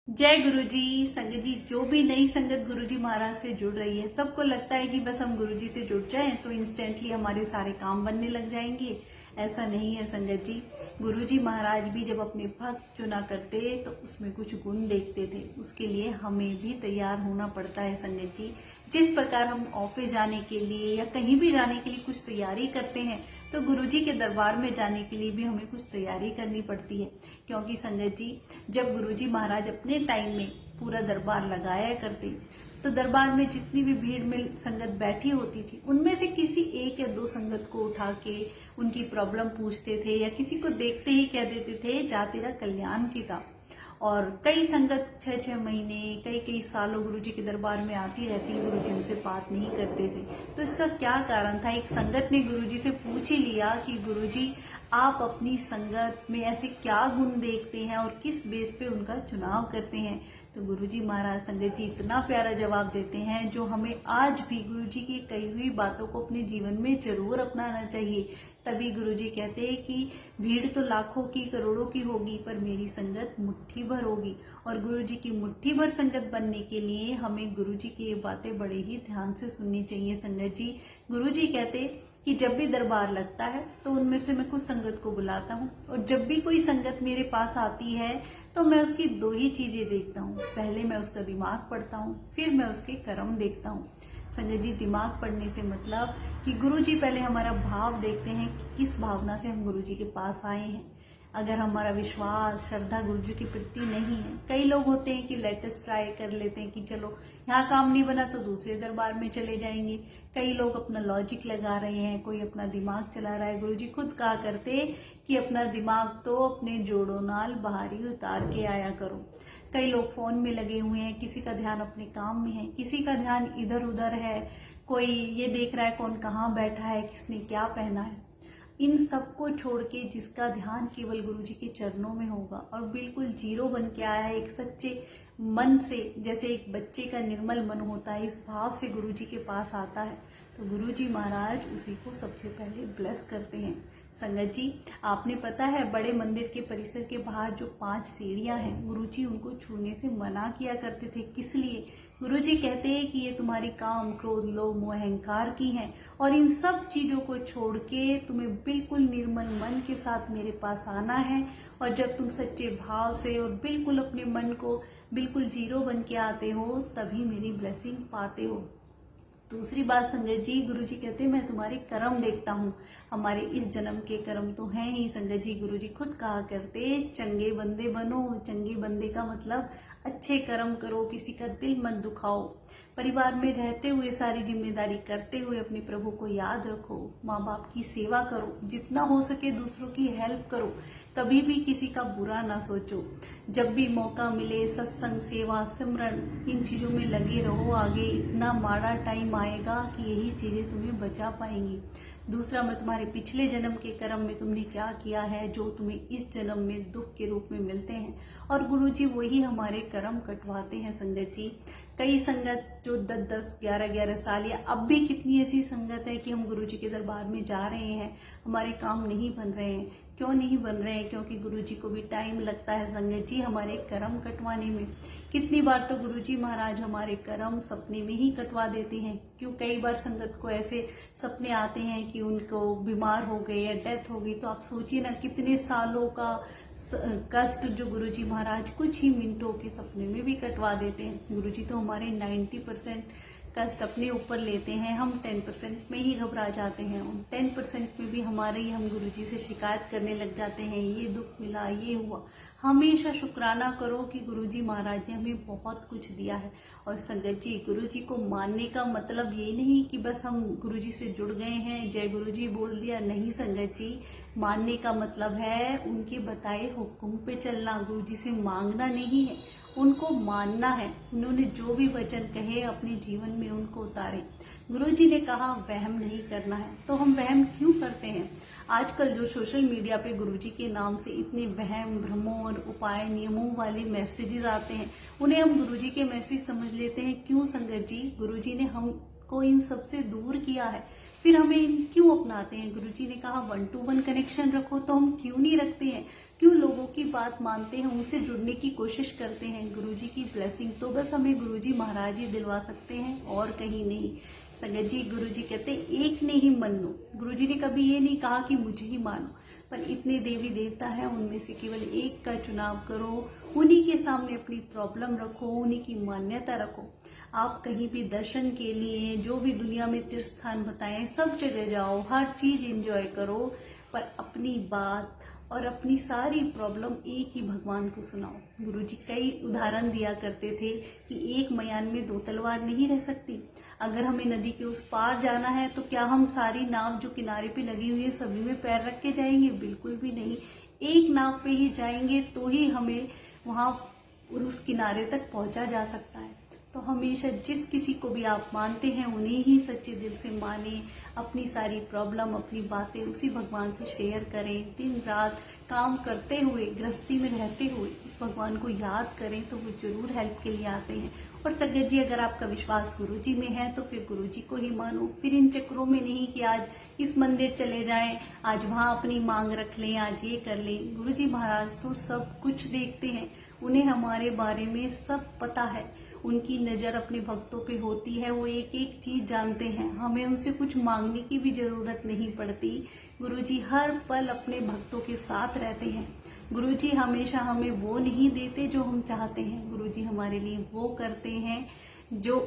जय गुरुजी। संगत जी, जो भी नई संगत गुरुजी महाराज से जुड़ रही है, सबको लगता है कि बस हम गुरुजी से जुड़ जाएं तो इंस्टेंटली हमारे सारे काम बनने लग जाएंगे। ऐसा नहीं है संगत जी। गुरुजी महाराज भी जब अपने भक्त चुना करते तो उसमें कुछ गुण देखते थे, उसके लिए हमें भी तैयार होना पड़ता है संगत जी। जिस प्रकार हम ऑफिस जाने के लिए या कहीं भी जाने के लिए कुछ तैयारी करते हैं, तो गुरुजी के दरबार में जाने के लिए भी हमें कुछ तैयारी करनी पड़ती है। क्योंकि संगत जी, जब गुरुजी महाराज अपने टाइम में पूरा दरबार लगाया करते, तो दरबार में जितनी भी भीड़ में संगत बैठी होती थी, उनमें से किसी एक या दो संगत को उठा के उनकी प्रॉब्लम पूछते थे या किसी को देखते ही कह देते थे जा तेरा कल्याण की था। और कई संगत 6-6 महीने कई कई सालों गुरुजी के दरबार में आती रहती, गुरुजी उनसे बात नहीं करते थे। तो इसका क्या कारण था? एक संगत ने गुरुजी से पूछ ही लिया कि गुरुजी, आप अपनी संगत में ऐसे क्या गुण देखते हैं और किस बेस पे उनका चुनाव करते हैं? तो गुरुजी महाराज संगत जी इतना प्यारा जवाब देते हैं, जो हमें आज भी गुरुजी की कही हुई बातों को अपने जीवन में जरूर अपनाना चाहिए। तभी गुरुजी कहते हैं कि भीड़ तो लाखों की करोड़ों की होगी, पर मेरी संगत मुट्ठी भर होगी। और गुरुजी की मुट्ठी भर संगत बनने के लिए हमें गुरुजी की ये बातें बड़े ही ध्यान से सुननी चाहिए संगत जी। गुरुजी कहते कि जब भी दरबार लगता है तो उनमें से मैं कुछ संगत को बुलाता हूँ, और जब भी कोई संगत मेरे पास आती है तो मैं उसकी दो ही चीजें देखता हूँ। पहले मैं उसका दिमाग पढ़ता हूँ, फिर मैं उसके कर्म देखता हूँ। संगत जी, दिमाग पढ़ने से मतलब कि गुरुजी पहले हमारा भाव देखते हैं कि किस भावना से हम गुरुजी के पास आए हैं। अगर हमारा विश्वास श्रद्धा गुरुजी के प्रति नहीं है, कई लोग होते हैं कि लेटेस्ट ट्राई कर लेते हैं कि चलो यहाँ काम नहीं बना तो दूसरे दरबार में चले जाएंगे। कई लोग अपना लॉजिक लगा रहे हैं, कोई अपना दिमाग चला रहा है। गुरुजी खुद कहा करते कि अपना दिमाग तो अपने जोड़ों नाल बाहर ही उतार के आया करो। कई लोग फोन में लगे हुए हैं, किसी का ध्यान अपने काम में है, किसी का ध्यान इधर उधर है, कोई ये देख रहा है कौन कहाँ बैठा है, किसने क्या पहना है। इन सबको छोड़ के जिसका ध्यान केवल गुरुजी के चरणों में होगा और बिल्कुल जीरो बन के आया है, एक सच्चे मन से, जैसे एक बच्चे का निर्मल मन होता है, इस भाव से गुरुजी के पास आता है, तो गुरुजी महाराज उसी को सबसे पहले ब्लेस करते हैं। संगत जी, आपने पता है बड़े मंदिर के परिसर के बाहर जो 5 सीढ़ियां हैं, गुरुजी उनको छूने से मना किया करते थे। किस लिए? गुरुजी कहते हैं कि ये तुम्हारी काम क्रोध लोभ मोह अहंकार की हैं, और इन सब चीजों को छोड़ के तुम्हें बिल्कुल निर्मल मन के साथ मेरे पास आना है। और जब तुम सच्चे भाव से और बिल्कुल अपने मन को बिल्कुल जीरो बन के आते हो, तभी मेरी ब्लेसिंग पाते हो। दूसरी बात संगत जी, गुरुजी कहते हैं मैं तुम्हारे कर्म देखता हूँ। हमारे इस जन्म के कर्म तो हैं ही संगत जी। गुरुजी खुद कहा करते चंगे बंदे बनो। चंगे बंदे का मतलब अच्छे कर्म करो, किसी का दिल मत दुखाओ, परिवार में रहते हुए सारी जिम्मेदारी करते हुए अपने प्रभु को याद रखो, माँ बाप की सेवा करो, जितना हो सके दूसरों की हेल्प करो, कभी भी किसी का बुरा ना सोचो। जब भी मौका मिले सत्संग सेवा सिमरन इन चीजों में लगे रहो। आगे इतना माड़ा टाइम आएगा कि यही चीजें तुम्हें बचा पाएंगी। दूसरा, मैं तुम्हारे पिछले जन्म के कर्म में तुमने क्या किया है जो तुम्हें इस जन्म में दुख के रूप में मिलते हैं, और गुरुजी वही हमारे कर्म कटवाते हैं संगत जी। कई संगत जो 10-10 11-11 साल या अब भी कितनी ऐसी संगत है कि हम गुरुजी के दरबार में जा रहे हैं, हमारे काम नहीं बन रहे हैं। क्यों नहीं बन रहे हैं? क्योंकि गुरुजी को भी टाइम लगता है संगत जी हमारे कर्म कटवाने में। कितनी बार तो गुरुजी महाराज हमारे कर्म सपने में ही कटवा देते हैं। क्यों? कई बार संगत को ऐसे सपने आते हैं कि उनको बीमार हो गए या डेथ हो गई, तो आप सोचिए ना कितने सालों का कष्ट जो गुरुजी महाराज कुछ ही मिनटों के सपने में भी कटवा देते हैं। गुरुजी तो हमारे 90% कष्ट अपने ऊपर लेते हैं, हम 10% में ही घबरा जाते हैं। उन 10% में भी हमारे ही हम गुरुजी से शिकायत करने लग जाते हैं, ये दुख मिला, ये हुआ। हमेशा शुक्राना करो कि गुरुजी महाराज ने हमें बहुत कुछ दिया है। और संगत जी, गुरुजी को मानने का मतलब ये नहीं कि बस हम गुरुजी से जुड़ गए हैं, जय गुरुजी बोल दिया। नहीं संगत जी, मानने का मतलब है उनके बताए हुक्म पे चलना। गुरुजी से मांगना नहीं है, उनको मानना है। उन्होंने जो भी वचन कहे अपने जीवन में उनको उतारे। गुरुजी ने कहा वहम नहीं करना है, तो हम वहम क्यों करते हैं? आजकल जो सोशल मीडिया पे गुरुजी के नाम से इतने वहम भ्रमों और उपाय नियमों वाले मैसेजेस आते हैं, उन्हें हम गुरुजी के मैसेज समझ लेते हैं। क्यों संगत जी? गुरुजी ने को इन सबसे दूर किया है, फिर हमें क्यों अपनाते हैं। गुरुजी ने कहा 1 to 1 कनेक्शन रखो, तो हम क्यों नहीं रखते हैं, क्यों लोगों की बात मानते हैं, उनसे जुड़ने की कोशिश करते हैं। गुरुजी की ब्लेसिंग तो बस हमें गुरुजी महाराज ही दिलवा सकते हैं और कहीं नहीं। संगत जी, गुरुजी कहते एक ने ही मानो। गुरुजी ने कभी ये नहीं कहा कि मुझे ही मानो, पर इतने देवी देवता हैं, उनमें से केवल एक का चुनाव करो, उन्हीं के सामने अपनी प्रॉब्लम रखो, उन्हीं की मान्यता रखो। आप कहीं भी दर्शन के लिए जो भी दुनिया में तीर्थ स्थान बताएं, सब जगह जाओ, हर चीज एंजॉय करो, पर अपनी बात और अपनी सारी प्रॉब्लम एक ही भगवान को सुनाओ। गुरुजी कई उदाहरण दिया करते थे कि एक मयान में 2 तलवार नहीं रह सकती। अगर हमें नदी के उस पार जाना है तो क्या हम सारी नाव जो किनारे पे लगी हुई है सभी में पैर रख के जाएंगे? बिल्कुल भी नहीं। एक नाव पे ही जाएंगे तो ही हमें वहां उस किनारे तक पहुंचा जा सकता है। तो हमेशा जिस किसी को भी आप मानते हैं उन्हें ही सच्चे दिल से माने, अपनी सारी प्रॉब्लम, अपनी बातें उसी भगवान से शेयर करें। दिन रात काम करते हुए, गृहस्थी में रहते हुए उस भगवान को याद करें तो वो जरूर हेल्प के लिए आते हैं। और संगत जी, अगर आपका विश्वास गुरुजी में है तो फिर गुरुजी को ही मानो, फिर इन चक्रों में नहीं कि आज इस मंदिर चले जाएं, आज वहां अपनी मांग रख लें, आज ये कर लें। गुरुजी महाराज तो सब कुछ देखते हैं, उन्हें हमारे बारे में सब पता है, उनकी नजर अपने भक्तों पे होती है, वो एक एक चीज जानते हैं, हमें उनसे कुछ मांगने की भी जरूरत नहीं पड़ती। गुरुजी हर पल अपने भक्तों के साथ रहते हैं। गुरुजी हमेशा हमें वो नहीं देते जो हम चाहते हैं, गुरुजी हमारे लिए वो करते हैं जो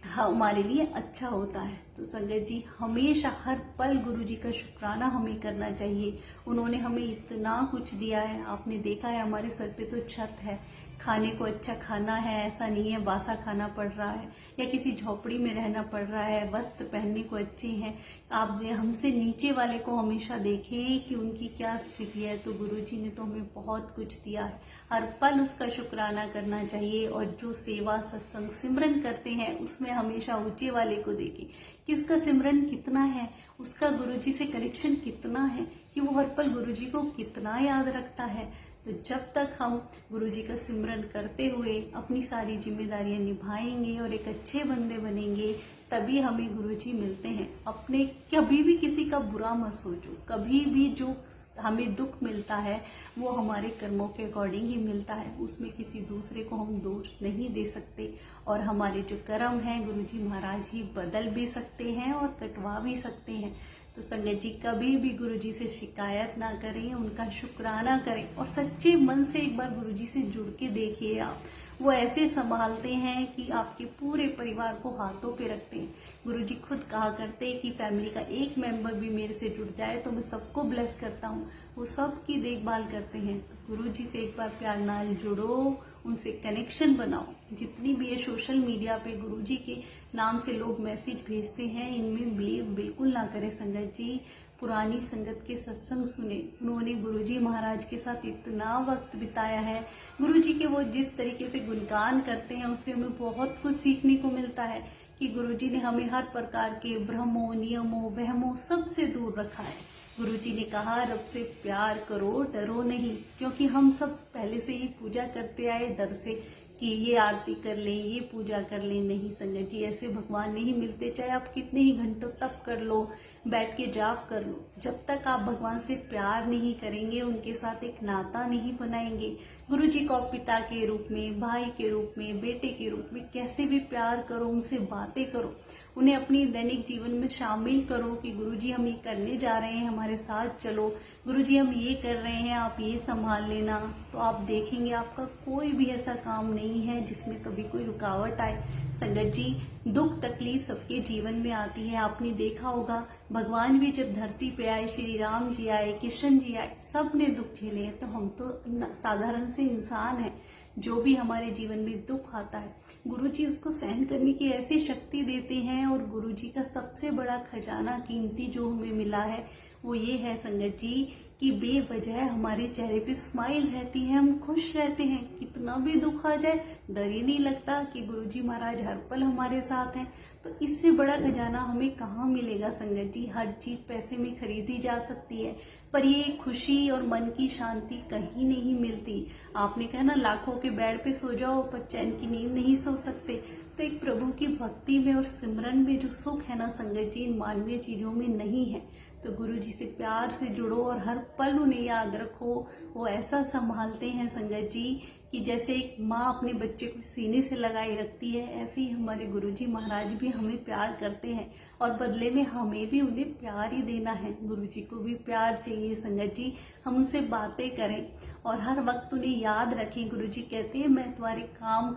हमारे लिए अच्छा होता है। तो संगत जी, हमेशा हर पल गुरुजी का शुक्राना हमें करना चाहिए। उन्होंने हमें इतना कुछ दिया है, आपने देखा है हमारे सर पे तो छत है, खाने को अच्छा खाना है, ऐसा नहीं है बासा खाना पड़ रहा है या किसी झोपड़ी में रहना पड़ रहा है, वस्त्र पहनने को अच्छे हैं। आप हमसे नीचे वाले को हमेशा देखें कि उनकी क्या स्थिति है। तो गुरुजी ने तो हमें बहुत कुछ दिया है, हर पल उसका शुक्राना करना चाहिए। और जो सेवा, सत्संग, सिमरन करते हैं उसमें हमेशा ऊंचे वाले को देखें कि उसका सिमरन कितना है, उसका गुरुजी से कनेक्शन कितना है, कि वो हर पल गुरुजी को कितना याद रखता है। तो जब तक हम गुरुजी का सिमरन करते हुए अपनी सारी जिम्मेदारियां निभाएंगे और एक अच्छे बंदे बनेंगे, तभी हमें गुरुजी मिलते हैं। अपने कभी भी किसी का बुरा मत सोचो, कभी भी जो हमें दुख मिलता है वो हमारे कर्मों के अकॉर्डिंग ही मिलता है, उसमें किसी दूसरे को हम दोष नहीं दे सकते। और हमारे जो कर्म हैं गुरुजी महाराज ही बदल भी सकते हैं और कटवा भी सकते हैं। तो संगत जी, कभी भी गुरुजी से शिकायत ना करें, उनका शुक्राना करें और सच्चे मन से एक बार गुरुजी से जुड़ के देखिए। आप वो ऐसे संभालते हैं कि आपके पूरे परिवार को हाथों पे रखते हैं। गुरुजी खुद कहा करते हैं कि फैमिली का एक मेंबर भी मेरे से जुड़ जाए तो मैं सबको ब्लेस करता हूँ, वो सबकी देखभाल करते हैं। तो गुरुजी से एक बार प्यार नाल जुड़ो, उनसे कनेक्शन बनाओ। जितनी भी ये सोशल मीडिया पे गुरुजी के नाम से लोग मैसेज भेजते हैं, इनमें बिलीव बिल्कुल ना करें संगत जी। पुरानी संगत के सत्संग सुने, उन्होंने गुरुजी महाराज के साथ इतना वक्त बिताया है। गुरुजी के वो जिस तरीके से गुणगान करते हैं उससे हमें बहुत कुछ सीखने को मिलता है कि गुरुजी ने हमें हर प्रकार के भ्रमों, नियमों, वहमों सबसे दूर रखा है। गुरुजी ने कहा रब से प्यार करो, डरो नहीं, क्योंकि हम सब पहले से ही पूजा करते आए डर से कि ये आरती कर लें, ये पूजा कर लें। नहीं संगत जी, ऐसे भगवान नहीं मिलते, चाहे आप कितने ही घंटों तप कर लो, बैठ के जाप कर लो, जब तक आप भगवान से प्यार नहीं करेंगे, उनके साथ एक नाता नहीं बनाएंगे। गुरुजी को पिता के रूप में, भाई के रूप में, बेटे के रूप में कैसे भी प्यार करो, उनसे बातें करो, उन्हें अपनी दैनिक जीवन में शामिल करो कि गुरुजी हम ये करने जा रहे हैं, हमारे साथ चलो, गुरुजी हम ये कर रहे हैं, आप ये संभाल लेना। तो आप देखेंगे आपका कोई भी ऐसा काम नहीं है जिसमें कभी कोई रुकावट आए। संगत जी, दुख तकलीफ सबके जीवन में आती है। आपने देखा होगा भगवान भी जब धरती पे आए, श्री राम जी आए, कृष्ण जी आए, सब ने दुख झेले हैं। तो हम तो साधारण से इंसान हैं, जो भी हमारे जीवन में दुख आता है गुरुजी उसको सहन करने की ऐसी शक्ति देते हैं। और गुरुजी का सबसे बड़ा खजाना कीमती जो हमें मिला है वो ये है संगत जी कि बेवजह हमारे चेहरे पे स्माइल रहती है, हम खुश रहते हैं। कितना भी दुख आ जाए डर ही नहीं लगता कि गुरुजी महाराज हर पल हमारे साथ हैं। तो इससे बड़ा खजाना हमें कहाँ मिलेगा संगत जी। हर चीज पैसे में खरीदी जा सकती है, पर ये खुशी और मन की शांति कहीं नहीं मिलती। आपने कहा ना, लाखों के बेड पे सो जाओ पर चैन की नींद नहीं सो सकते। तो एक प्रभु की भक्ति में और सिमरन में जो सुख है ना संगत जी, इन मानवीय चीजों में नहीं है। तो गुरु जी से प्यार से जुड़ो और हर पल उन्हें याद रखो। वो ऐसा संभालते हैं संगत जी कि जैसे एक माँ अपने बच्चे को सीने से लगाए रखती है, ऐसे ही हमारे गुरु जी महाराज भी हमें प्यार करते हैं और बदले में हमें भी उन्हें प्यार ही देना है। गुरु जी को भी प्यार चाहिए संगत जी। हम उनसे बातें करें और हर वक्त उन्हें याद रखें। गुरु जी कहते हैं, मैं तुम्हारे काम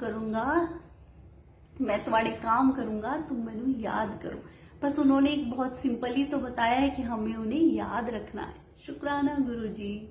करूंगा, तुम मैंने याद करो। बस उन्होंने एक बहुत सिंपली तो बताया है कि हमें उन्हें याद रखना है। शुक्राना गुरु जी।